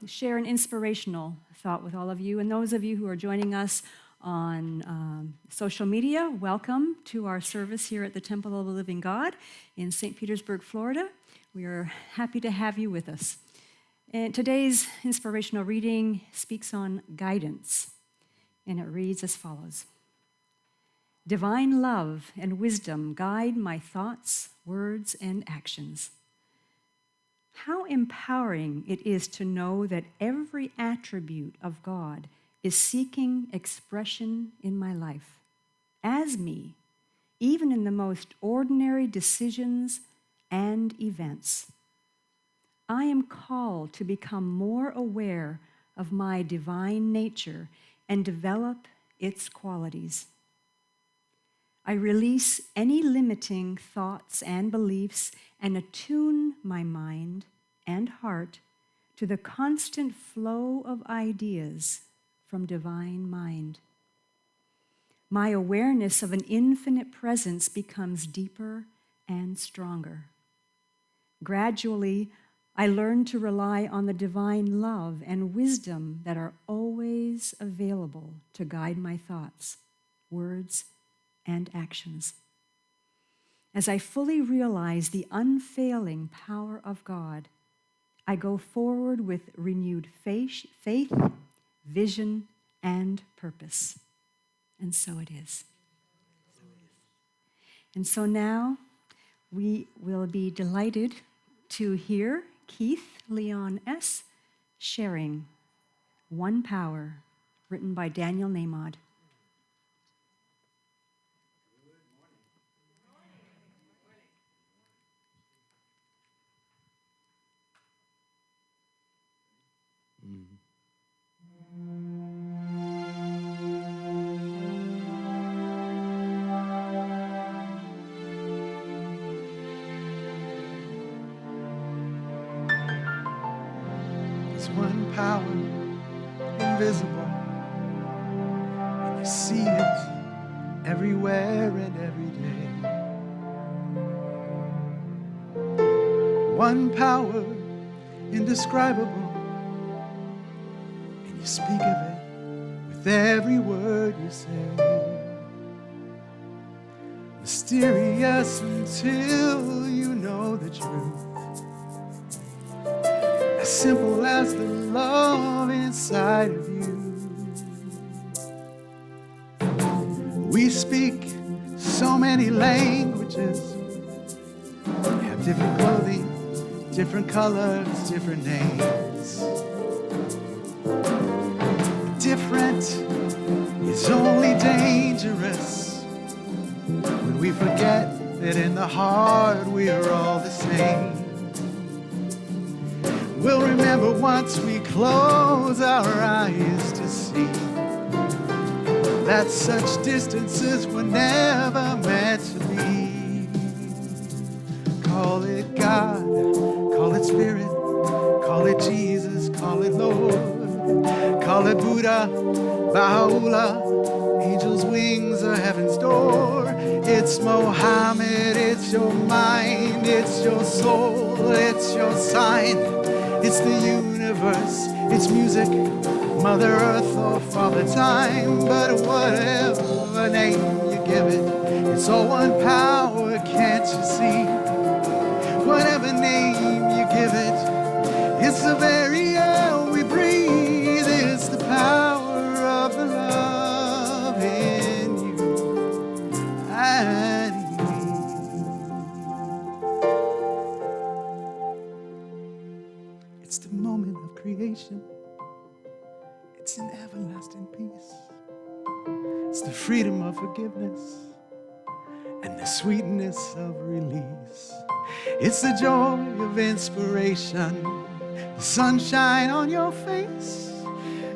share an inspirational thought with all of you. And those of you who are joining us on social media, welcome to our service here at the Temple of the Living God in St. Petersburg, Florida. We are happy to have you with us. And today's inspirational reading speaks on guidance, and it reads as follows. Divine love and wisdom guide my thoughts, words, and actions. How empowering it is to know that every attribute of God is seeking expression in my life, as me, even in the most ordinary decisions and events. I am called to become more aware of my divine nature and develop its qualities. I release any limiting thoughts and beliefs and attune my mind and heart to the constant flow of ideas from divine mind. My awareness of an infinite presence becomes deeper and stronger. Gradually, I learn to rely on the divine love and wisdom that are always available to guide my thoughts, words, and actions. As I fully realize the unfailing power of God, I go forward with renewed faith, vision, and purpose. And so it is. And so now we will be delighted to hear Keith Leon S. sharing One Power, written by Daniel Namod. There's one power invisible, and you see it everywhere and every day. One power indescribable, and you speak of it with every word you say. Mysterious until you know the truth. As simple as the love inside of you. We speak so many languages, have different clothing, different colors, different names. Different is only dangerous when we forget that in the heart we are all the same. We'll remember once we close our eyes to see that such distances were never meant to be. Call it God, call it Spirit, call it Jesus, call it Lord, call it Buddha, Baha'u'llah, angels' wings or heaven's door. It's Mohammed, it's your mind, it's your soul, it's your sign. It's the universe, it's music, Mother Earth or Father Time. But whatever name you give it, it's all one power, can't you see? Whatever name you give it, it's the very air we breathe. It's the power of the love in you and me. It's the moment of creation. It's an everlasting peace. It's the freedom of forgiveness and the sweetness of release. It's the joy of inspiration, the sunshine on your face.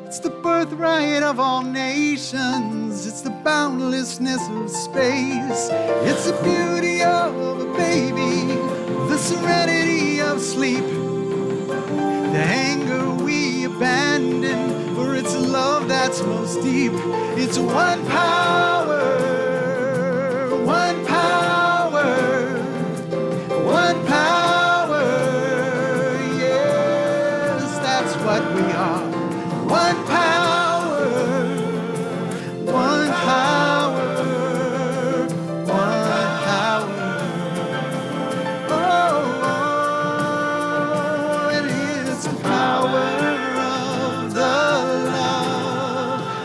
It's the birthright of all nations. It's the boundlessness of space. It's the beauty of a baby, the serenity of sleep, the anger we abandon, for it's love that's most deep. It's one power, one power, one power. Yes, that's what we are. One power, one power, one power. Oh, it is the power of the love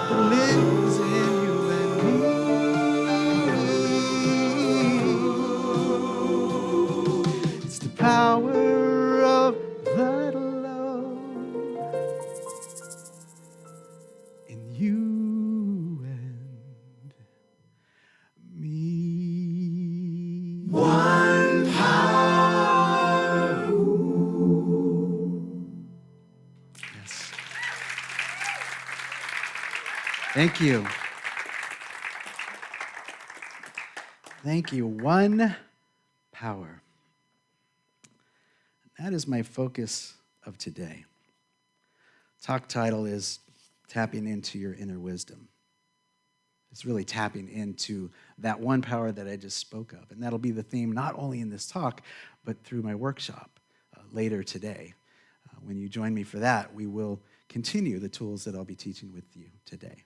that lives in you and me. It's the power of that love in you and me. One power. Yes. Thank you. Thank you. One power. That is my focus of today. Talk title is Tapping into Your Inner Wisdom. It's really tapping into that one power that I just spoke of. And that'll be the theme not only in this talk, but through my workshop later today. When you join me for that, we will continue the tools that I'll be teaching with you today.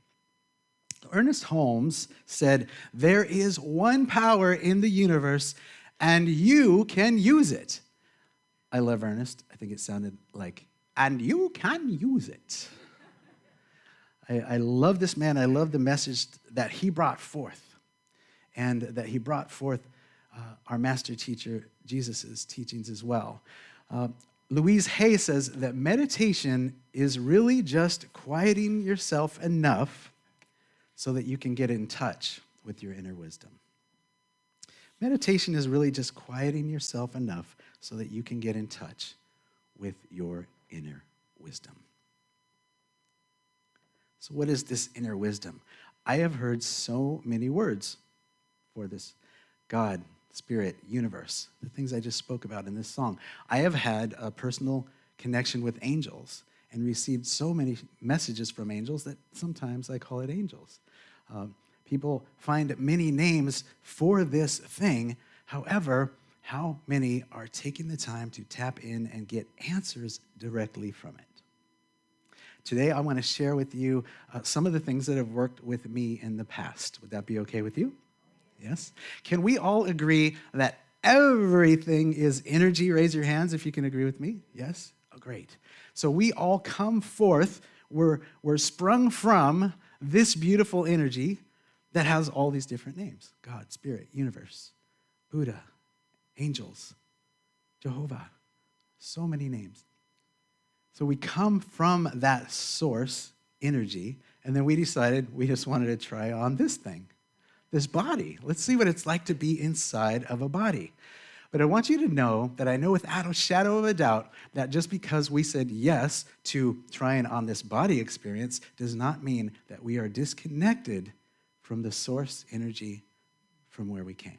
Ernest Holmes said, "There is one power in the universe, and you can use it." I love Ernest. I think it sounded like, "and you can use it." I love this man. I love the message that he brought forth, and that he brought forth our master teacher, Jesus' teachings as well. Louise Hay says that meditation is really just quieting yourself enough so that you can get in touch with your inner wisdom. Meditation is really just quieting yourself enough so that you can get in touch with your inner wisdom. So what is this inner wisdom? I have heard so many words for this: God, Spirit, universe, the things I just spoke about in this song. I have had a personal connection with angels and received so many messages from angels that sometimes I call it angels. People find many names for this thing. However, how many are taking the time to tap in and get answers directly from it? Today, I want to share with you some of the things that have worked with me in the past. Would that be okay with you? Yes? Can we all agree that everything is energy? Raise your hands if you can agree with me. Yes? Oh, great. So we all come forth, we're sprung from this beautiful energy that has all these different names: God, Spirit, universe, Buddha, angels, Jehovah, so many names. So we come from that source, energy, and then we decided we just wanted to try on this thing, this body. Let's see what it's like to be inside of a body. But I want you to know that I know without a shadow of a doubt that just because we said yes to trying on this body experience does not mean that we are disconnected from the source energy from where we came.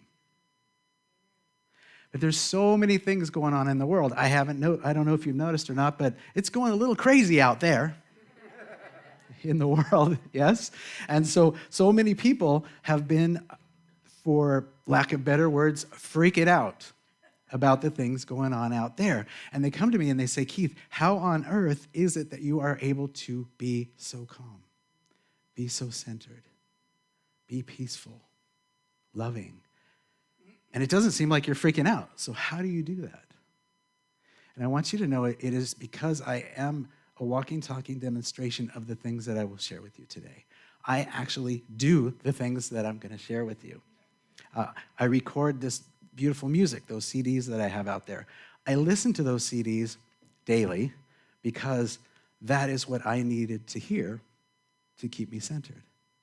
But there's so many things going on in the world. I don't know if you've noticed or not, but it's going a little crazy out there in the world, yes? And so many people have been, for lack of better words, freaking out about the things going on out there. And they come to me and they say, "Keith, how on earth is it that you are able to be so calm, be so centered, be peaceful, loving? And it doesn't seem like you're freaking out. So how do you do that?" And I want you to know it is because I am a walking, talking demonstration of the things that I will share with you today. I actually do the things that I'm going to share with you. I record this beautiful music, those CDs that I have out there. I listen to those CDs daily because that is what I needed to hear to keep me centered.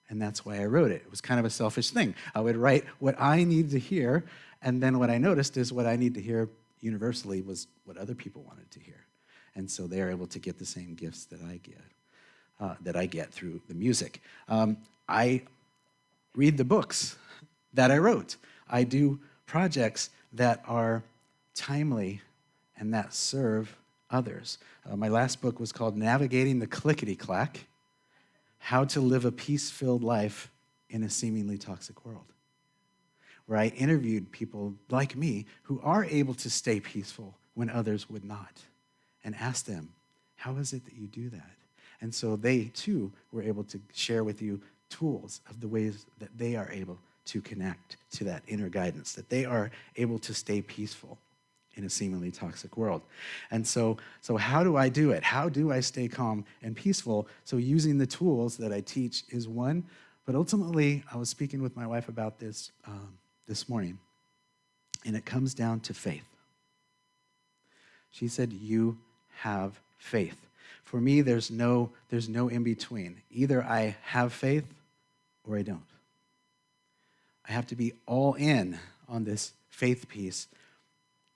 And that's why I wrote it. It was kind of a selfish thing. I would write what I needed to hear, and then what I noticed is what I need to hear universally was what other people wanted to hear. And so they're able to get the same gifts that I get through the music. I read the books that I wrote. I do projects that are timely and that serve others. My last book was called Navigating the Clickety-Clack: How to Live a Peace-Filled Life in a Seemingly Toxic World, where I interviewed people like me who are able to stay peaceful when others would not, and asked them, How is it that you do that? And so they, too, were able to share with you tools of the ways that they are able to connect to that inner guidance, that they are able to stay peaceful in a seemingly toxic world. And so how do I do it? How do I stay calm and peaceful? So using the tools that I teach is one, but ultimately, I was speaking with my wife about this this morning, and it comes down to faith. She said, you have faith. For me, there's no in between. Either I have faith or I don't. I have to be all in on this faith piece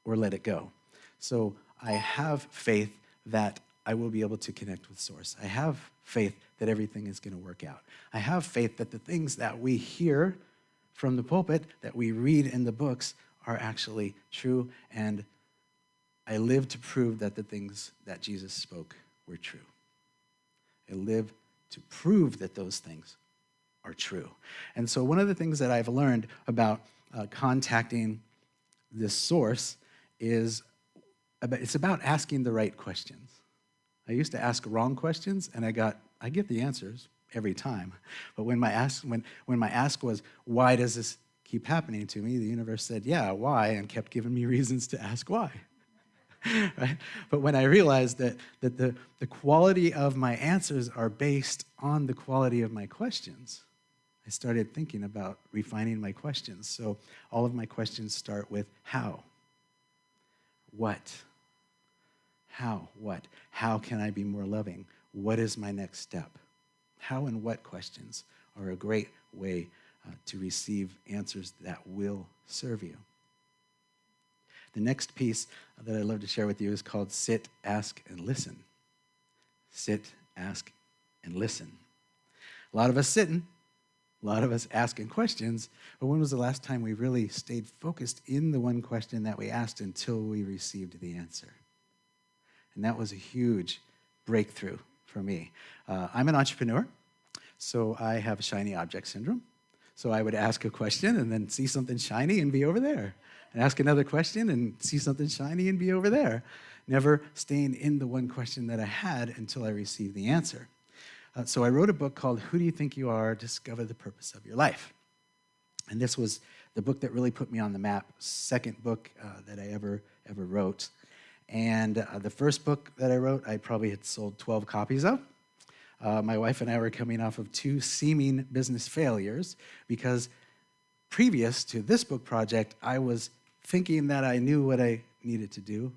or let it go. So I have faith that I will be able to connect with Source. I have faith that everything is going to work out. I have faith that the things that we hear from the pulpit, that we read in the books, are actually true, and I live to prove that the things that Jesus spoke were true. I live to prove that those things are true. And so one of the things that I've learned about contacting this source is it's about asking the right questions. I used to ask wrong questions, and I get the answers every time. But when my ask was, why does this keep happening to me? The universe said, yeah, why? And kept giving me reasons to ask why. Right? But when I realized that the quality of my answers are based on the quality of my questions, I started thinking about refining my questions. So all of my questions start with how, what, how, what, how can I be more loving? What is my next step? How and what questions are a great way to receive answers that will serve you. The next piece that I'd love to share with you is called Sit, Ask, and Listen. Sit, ask, and listen. A lot of us sitting, a lot of us asking questions, but when was the last time we really stayed focused in the one question that we asked until we received the answer? And that was a huge breakthrough for me. I'm an entrepreneur, so I have shiny object syndrome. So I would ask a question and then see something shiny and be over there. And ask another question and see something shiny and be over there. Never staying in the one question that I had until I received the answer. So I wrote a book called Who Do You Think You Are? Discover the Purpose of Your Life. And this was the book that really put me on the map, second book that I ever wrote. And the first book that I wrote, I probably had sold 12 copies of. My wife and I were coming off of 2 seeming business failures because previous to this book project, I was thinking that I knew what I needed to do,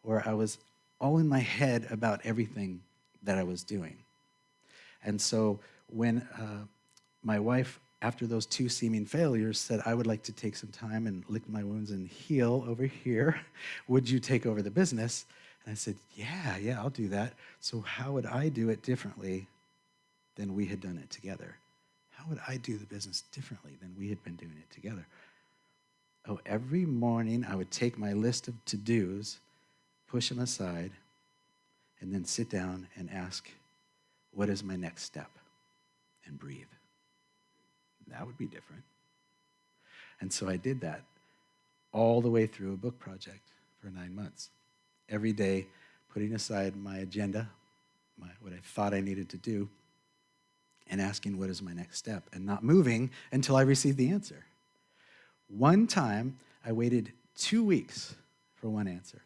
or I was all in my head about everything that I was doing. And so when my wife, after those 2 seeming failures, said, I would like to take some time and lick my wounds and heal over here, would you take over the business? And I said, yeah, I'll do that. So how would I do it differently than we had done it together? How would I do the business differently than we had been doing it together? Oh, every morning I would take my list of to-dos, push them aside, and then sit down and ask, what is my next step? And breathe. That would be different. And so I did that all the way through a book project for 9 months. Every day, putting aside my agenda, what I thought I needed to do, and asking what is my next step, and not moving until I received the answer. One time, I waited 2 weeks for one answer.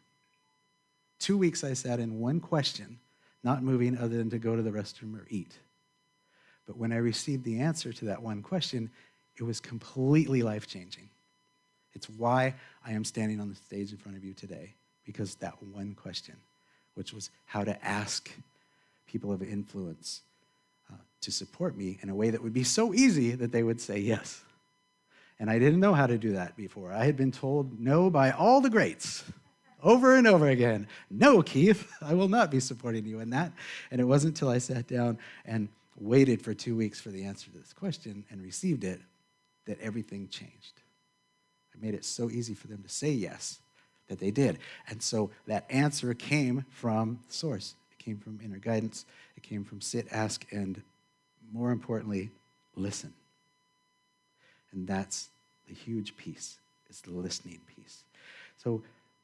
2 weeks I sat in one question, not moving other than to go to the restroom or eat. But when I received the answer to that one question, it was completely life-changing. It's why I am standing on the stage in front of you today, because that one question, which was how to ask people of influence to support me in a way that would be so easy that they would say yes. And I didn't know how to do that before. I had been told no by all the greats over and over again. No, Keith, I will not be supporting you in that. And it wasn't until I sat down and waited for 2 weeks for the answer to this question and received it that everything changed. I made it so easy for them to say yes that they did. And so that answer came from Source. It came from inner guidance. It came from sit, ask, and more importantly, listen. And that's the huge piece, is the listening piece. So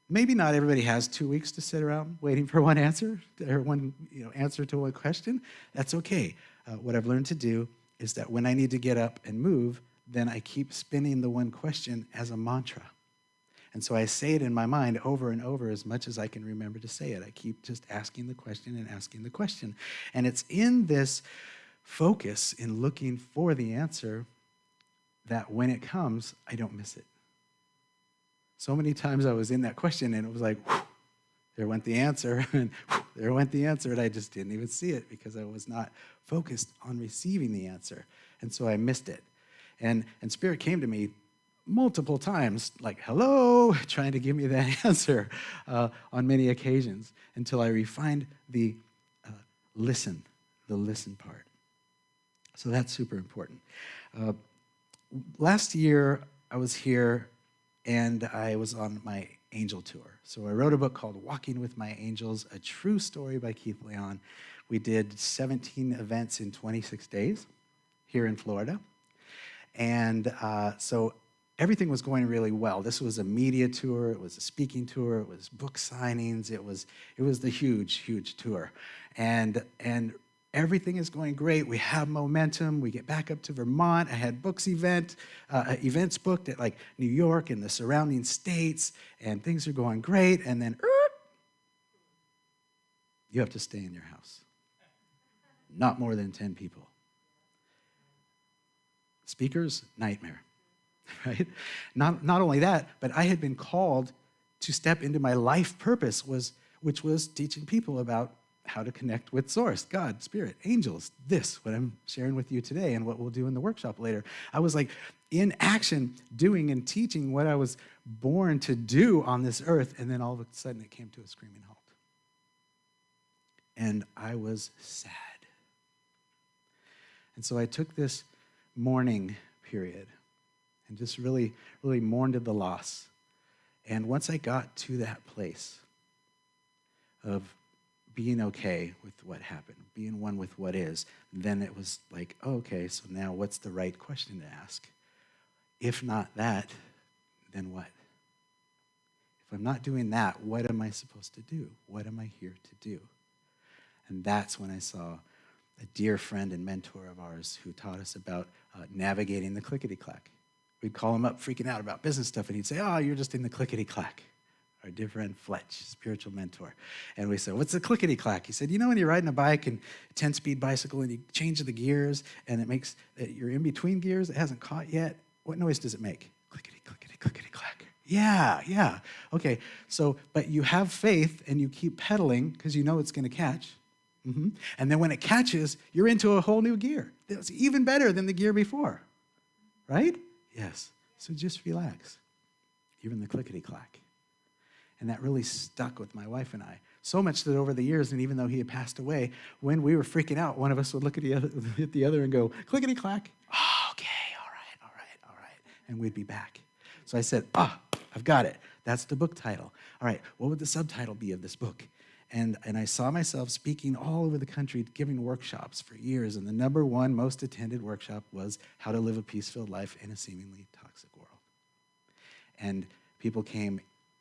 maybe not everybody has 2 weeks to sit around waiting for one answer or one answer to one question. That's okay. What I've learned to do is that when I need to get up and move, then I keep spinning the one question as a mantra. And so I say it in my mind over and over as much as I can remember to say it. I keep just asking the question and asking the question. And it's in this focus in looking for the answer that when it comes, I don't miss it. So many times I was in that question and it was like, whew, there went the answer, and whew, there went the answer, and I just didn't even see it because I was not focused on receiving the answer. And so I missed it. And Spirit came to me multiple times, like, hello, trying to give me that answer on many occasions until I refined the listen part. So that's super important. Last year, I was here and I was on my angel tour. So I wrote a book called Walking with My Angels, a true story by Keith Leon. We did 17 events in 26 days here in Florida. And so everything was going really well. This was a media tour, it was a speaking tour, it was book signings, it was the huge tour. And everything is going great. We have momentum. We get back up to Vermont. I had events booked at like New York and the surrounding states, and things are going great. And then, you have to stay in your house. Not more than 10 people. Speakers, nightmare, right? Not only that, but I had been called to step into my life purpose, which was teaching people about how to connect with Source, God, Spirit, angels, what I'm sharing with you today and what we'll do in the workshop later. I was like in action, doing and teaching what I was born to do on this earth, and then all of a sudden it came to a screaming halt. And I was sad. And so I took this mourning period and just really, really mourned the loss. And once I got to that place of being okay with what happened, being one with what is, then it was like, oh, okay, so now what's the right question to ask? If not that, then what? If I'm not doing that, what am I supposed to do? What am I here to do? And that's when I saw a dear friend and mentor of ours who taught us about navigating the clickety-clack. We'd call him up freaking out about business stuff, and he'd say, oh, you're just in the clickety-clack. Our dear friend Fletch, spiritual mentor. And we said, what's the clickety-clack? He said, when you're riding a bike and a 10-speed bicycle and you change the gears and it makes, you're in between gears, it hasn't caught yet, what noise does it make? Clickety, clickety, clickety-clack. Yeah. Okay, so, but you have faith and you keep pedaling because you know it's going to catch. Mm-hmm. And then when it catches, you're into a whole new gear. It's even better than the gear before, right? Yes. So just relax. Even the clickety-clack. And that really stuck with my wife and I. So much that over the years, and even though he had passed away, when we were freaking out, one of us would look at the other and go, clickety-clack. Oh, okay, all right. And we'd be back. So I said, I've got it. That's the book title. All right, what would the subtitle be of this book? And I saw myself speaking all over the country, giving workshops for years. And the number one most attended workshop was How to Live a Peace-Filled Life in a Seemingly Toxic World. And people came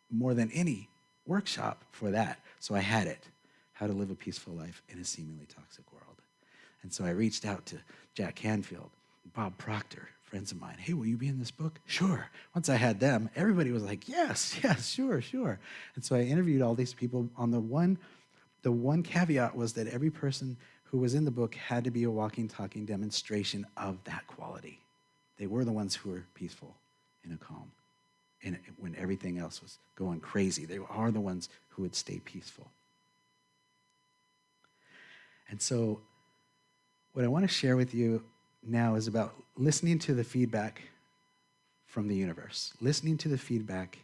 more than any workshop for that. So I had it, How to Live a Peaceful Life in a Seemingly Toxic World. And so I reached out to Jack Canfield, Bob Proctor, friends of mine. Hey, will you be in this book? Sure. Once I had them, everybody was like, yes, sure. And so I interviewed all these people on the one caveat was that every person who was in the book had to be a walking, talking demonstration of that quality. They were the ones who were peaceful in a calm. And when everything else was going crazy, they are the ones who would stay peaceful. And so what I want to share with you now is about listening to the feedback from the universe. Listening to the feedback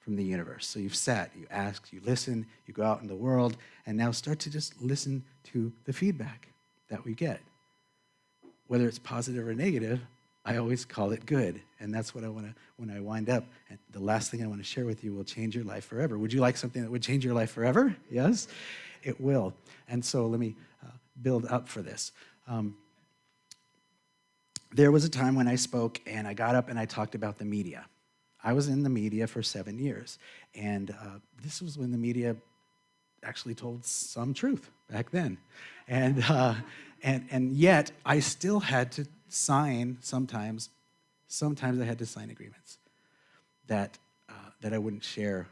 from the universe. So you've sat, you asked, you listen, you go out in the world, and now start to just listen to the feedback that we get. Whether it's positive or negative, I always call it good. And that's what I want to, when I wind up, and the last thing I want to share with you will change your life forever. Would you like something that would change your life forever? Yes, it will. And so let me build up for this. There was a time when I spoke and I got up and I talked about the media. I was in the media for 7 years, and this was when the media actually told some truth back then. And yet, I still had to sign sometimes I had to sign agreements that I wouldn't share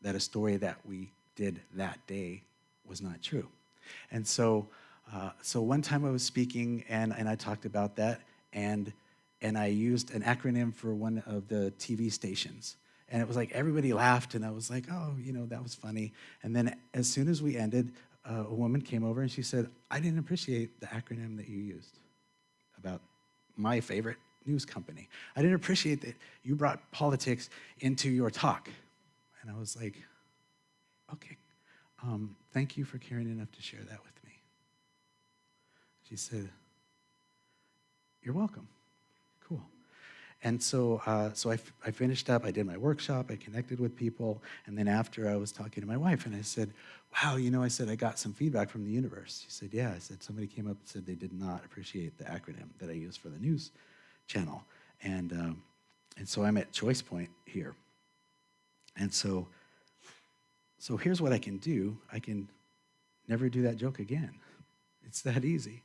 that a story that we did that day was not true. And so one time I was speaking, and I talked about that, and I used an acronym for one of the TV stations. And it was like everybody laughed, and I was like, oh, that was funny. And then as soon as we ended, a woman came over and she said, I didn't appreciate the acronym that you used about my favorite news company. I didn't appreciate that you brought politics into your talk. And I was like, okay, thank you for caring enough to share that with me. She said, you're welcome. Cool. And so I finished up, I did my workshop, I connected with people, and then after I was talking to my wife, and I said, wow, I said, I got some feedback from the universe. She said, yeah. I said, somebody came up and said they did not appreciate the acronym that I use for the news channel. And so I'm at choice point here. And so here's what I can do. I can never do that joke again. It's that easy.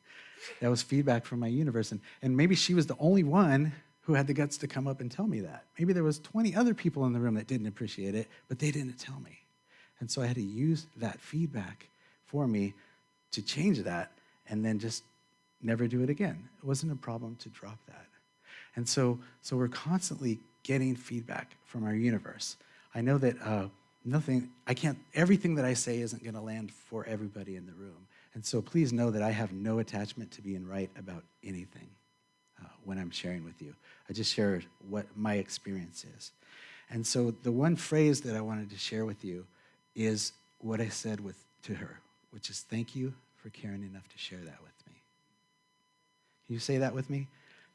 That was feedback from my universe. And maybe she was the only one who had the guts to come up and tell me that. Maybe there was 20 other people in the room that didn't appreciate it, but they didn't tell me. And so I had to use that feedback for me to change that and then just never do it again. It wasn't a problem to drop that. And so we're constantly getting feedback from our universe. I know that everything that I say isn't going to land for everybody in the room. And so please know that I have no attachment to being right about anything when I'm sharing with you. I just share what my experience is. And so the one phrase that I wanted to share with you is what I said to her, which is thank you for caring enough to share that with me. Can you say that with me?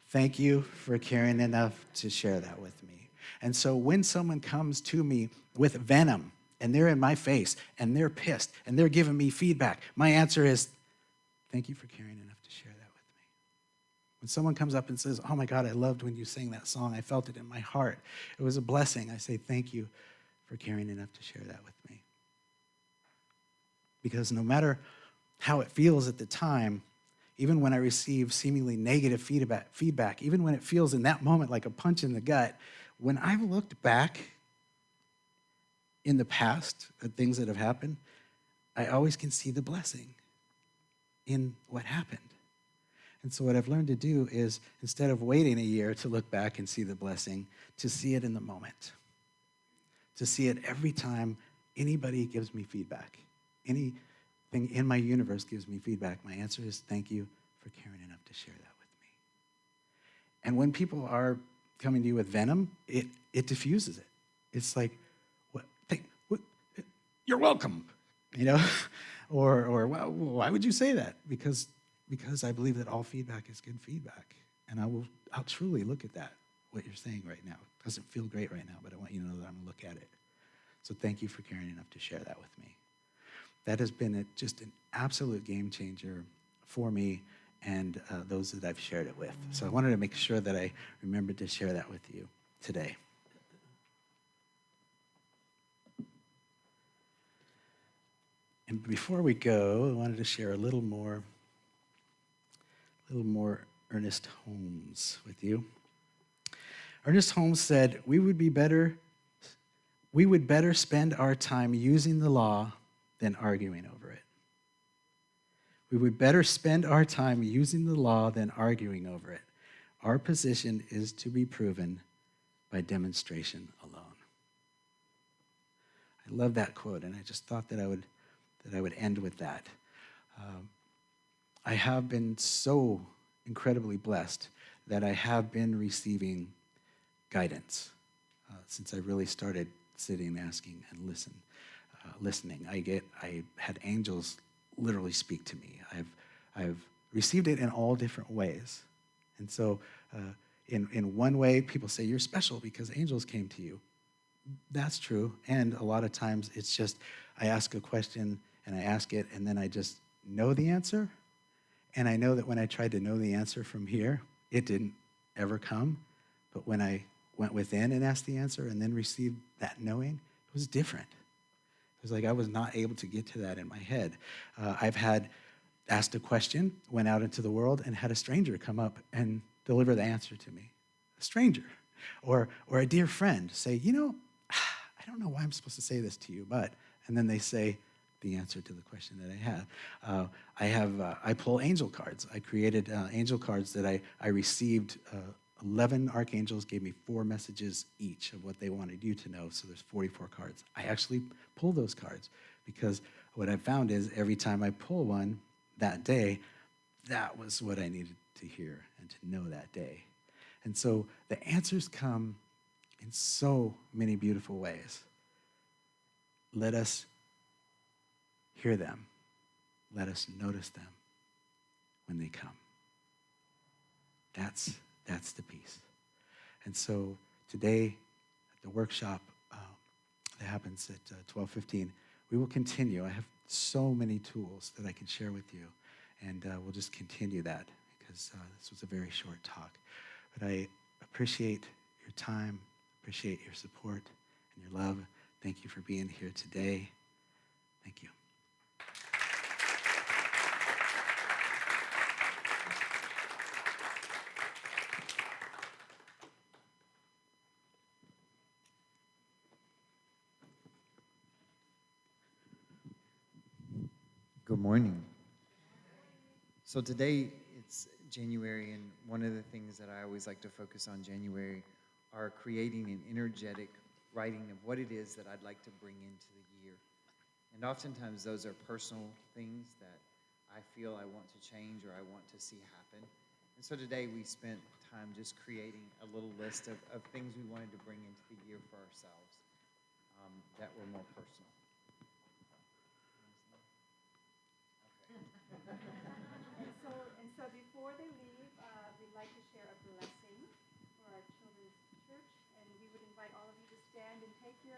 Thank you for caring enough to share that with me. And so when someone comes to me with venom, and they're in my face, and they're pissed, and they're giving me feedback, my answer is, thank you for caring enough to share that with me. When someone comes up and says, oh my God, I loved when you sang that song, I felt it in my heart, it was a blessing, I say, thank you for caring enough to share that with me. Because no matter how it feels at the time, even when I receive seemingly negative feedback, even when it feels in that moment like a punch in the gut, when I've looked back in the past at things that have happened, I always can see the blessing in what happened. And so what I've learned to do is, instead of waiting a year to look back and see the blessing, to see it in the moment. To see it every time anybody gives me feedback. Anything in my universe gives me feedback. My answer is thank you for caring enough to share that with me. And when people are coming to you with venom, it diffuses it. It's like, you're welcome, or why would you say that? Because I believe that all feedback is good feedback, and I'll truly look at that, what you're saying right now. It doesn't feel great right now, but I want you to know that I'm going to look at it. So thank you for caring enough to share that with me. That has been just an absolute game changer for me and those that I've shared it with. So I wanted to make sure that I remembered to share that with you today. And before we go, I wanted to share a little more Ernest Holmes with you. Ernest Holmes said, we would better spend our time using the law than arguing over it. We would better spend our time using the law than arguing over it. Our position is to be proven by demonstration alone. I love that quote, and I just thought that I would end with that. I have been so incredibly blessed that I have been receiving guidance since I really started sitting, asking, and listening. I had angels literally speak to me. I've received it in all different ways. And so in one way, people say, you're special because angels came to you. That's true. And a lot of times it's just, I ask a question and I ask it and then I just know the answer. And I know that when I tried to know the answer from here, it didn't ever come. But when I went within and asked the answer and then received that knowing, it was different. It was like I was not able to get to that in my head. I've asked a question, went out into the world, and had a stranger come up and deliver the answer to me. A stranger. Or a dear friend say, I don't know why I'm supposed to say this to you, but, and then they say the answer to the question that I have. I pull angel cards. I created angel cards that I received. 11 archangels gave me 4 messages each of what they wanted you to know, so there's 44 cards. I actually pull those cards because what I found is every time I pull one that day, that was what I needed to hear and to know that day. And so the answers come in so many beautiful ways. Let us hear them. Let us notice them when they come. That's the piece. And so today at the workshop that happens at 12:15, we will continue. I have so many tools that I can share with you, and we'll just continue that because this was a very short talk. But I appreciate your time, appreciate your support and your love. Thank you for being here today. Thank you. Good morning. So today it's January, and one of the things that I always like to focus on January are creating an energetic writing of what it is that I'd like to bring into the year. And oftentimes those are personal things that I feel I want to change or I want to see happen. And so today we spent time just creating a little list of things we wanted to bring into the year for ourselves that were more personal. And so before they leave, we'd like to share a blessing for our children's church, and we would invite all of you to stand and take your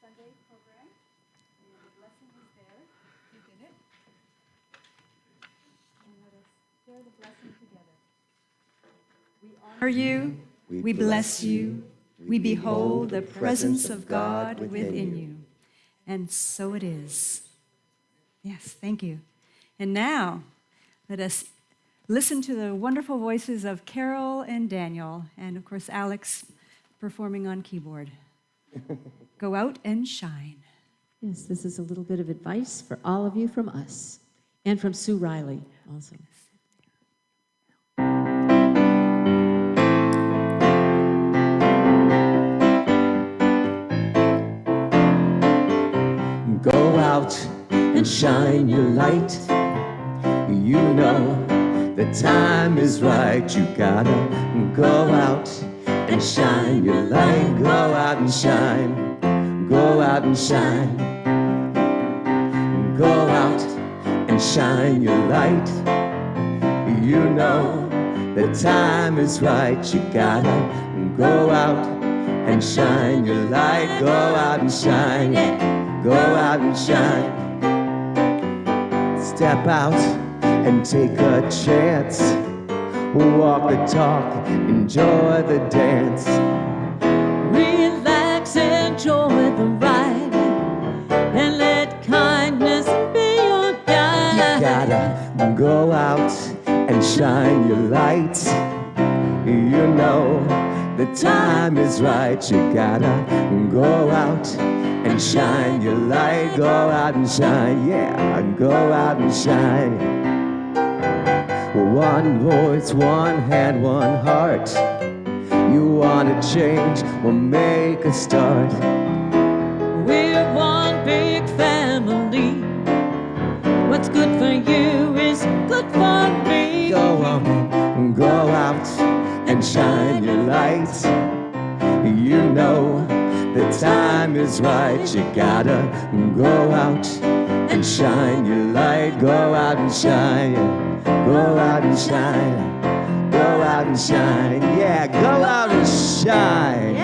Sunday program. And the blessing is there. You did it. And let us share the blessing together. We honor you. We bless you. We behold the presence of God within you. And so it is. Yes, thank you. And now, let us listen to the wonderful voices of Carol and Daniel, and of course, Alex performing on keyboard. Go out and shine. Yes, this is a little bit of advice for all of you from us, and from Sue Riley also. Go out and shine your light. You know the time is right. You gotta go out and shine your light. Go out and shine. Go out and shine. Go out and shine your light. You know the time is right. You gotta go out and shine your light. Go out and shine. Go out and shine. Step out and take a chance. Walk the talk, enjoy the dance. Relax, enjoy the ride, and let kindness be your guide. You gotta go out and shine your light. You know the time is right. You gotta go out and shine your light. Go out and shine, yeah, go out and shine. One voice, one hand, one heart. You wanna change, we'll make a start. We're one big family. What's good for you is good for me. Go on, go out and shine your light. You know the time is right. You gotta go out and shine your light. Go out and shine. Go out and shine. Go out and shine. Yeah, go out and shine.